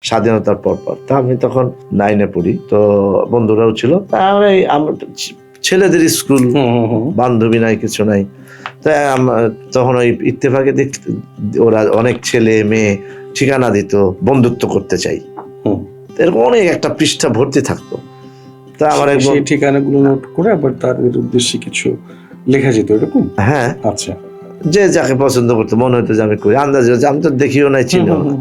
স্বাধীনতার পর তা আমি তখন 9-এ পড়ি, তো বন্ধুরাও ছিল, ছেলেদের স্কুল, বান্ধবী নাই, কিছু নাই। তখন ওই ইত্তেফাকে ওরা অনেক ছেলে মেয়ে ঠিকানা দিত, বন্ধুত্ব করতে চাই, এরকম অনেক একটা পৃষ্ঠা ভর্তি থাকতো। তা আমার সেই ঠিকানাগুলো নোট করে আবার তাদের উদ্দেশ্যে কিছু লেখা যেত এরকম। হ্যাঁ, আচ্ছা, যে যাকে পছন্দ করতো মনে হতো যে আমি করি, আন্দাজে, আমি তো দেখিও নাই, চিনিও না,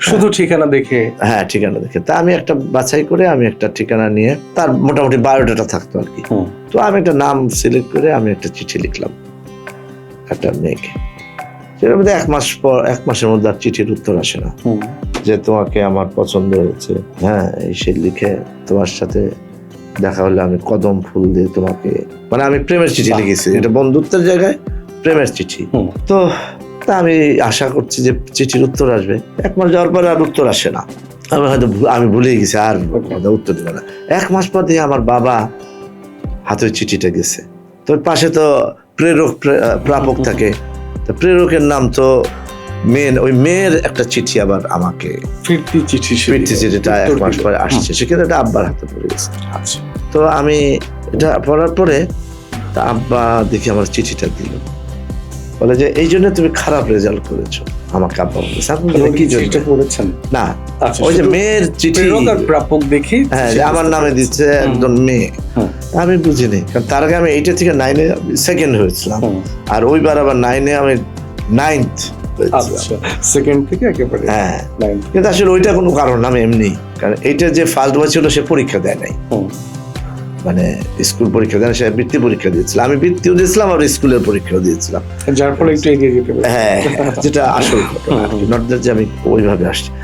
শুধু ঠিকানা দেখে। হ্যাঁ, ঠিকানা দেখে। তা আমি একটা বাছাই করে আমি একটা ঠিকানা নিয়ে, তার মোটামুটি বায়োডাটা থাকতো আর কি। তো আমি একটা নাম সিলেক্ট করে আমি একটা চিঠি লিখলাম একটা মেয়েকে। সেটার মধ্যে 1 মাসের মধ্যে আর চিঠির উত্তর আসে না, যে তোমাকে আমার পছন্দ হয়েছে, হ্যাঁ, সে লিখে তোমার সাথে দেখা হলে আমি কদম ফুল দিয়ে তোমাকে, মানে আমি প্রেমের চিঠি লিখেছি, এটা বন্ধুত্বের জায়গায় প্রেমের চিঠি। তো তা আমি আশা করছি যে চিঠির উত্তর আসবে। 1 মাস যাওয়ার পরে আর উত্তর আসে না, আমি ভুলে গেছি, আর উত্তর দিবে না। 1 মাস পর দিয়ে আমার বাবা হাতে চিঠিটা গেছে, তো পাশে তো প্রেরক প্রাপক থাকে, তো প্রেরকের নাম তো ওই মেয়ের একটা চিঠি আবার আমাকে, ফিরতি চিঠিটা 1 মাস পরে আসছে, সেক্ষেত্রে এটা আব্বার হাতে পড়ে গেছে। আচ্ছা, তো আমি এটা পড়ার পরে আব্বা দেখি আমার চিঠিটা দিল, বলে যে এই জন্য তুমি খারাপ রেজাল্ট করেছো। আমাকে আব্বা বলেছে, কি চিঠিটা পড়েছেন? না, ওই যে মেয়ের চিঠি প্রাপক দেখি, হ্যাঁ, আমার নামে দিচ্ছে একজন মেয়ে। আমি বুঝিনি, কারণ তার আগে আমি 8 থেকে 9-এ সেকেন্ড হয়েছিলাম, আর ওইবার আবার 9-এ আমি 9th সেকেন্ড থেকে একেবারে। হ্যাঁ, কিন্তু আসলে ওইটা কোনো কারণ না, আমি এমনি, কারণ এইটা যে ফার্স্ট বয় ছিল সে পরীক্ষা দেয় নাই, মানে স্কুল পরীক্ষা দেয় না, সে বৃত্তি পরীক্ষা দিয়েছিল, আমি বৃত্তিও দিয়েছিলাম আর স্কুলের পরীক্ষাও দিয়েছিলাম, যার ফলে একটু এগিয়ে যেতে পারে। হ্যাঁ, যেটা আসল ঘটনা, নট দ্যাট যে আমি ওইভাবে আসছি।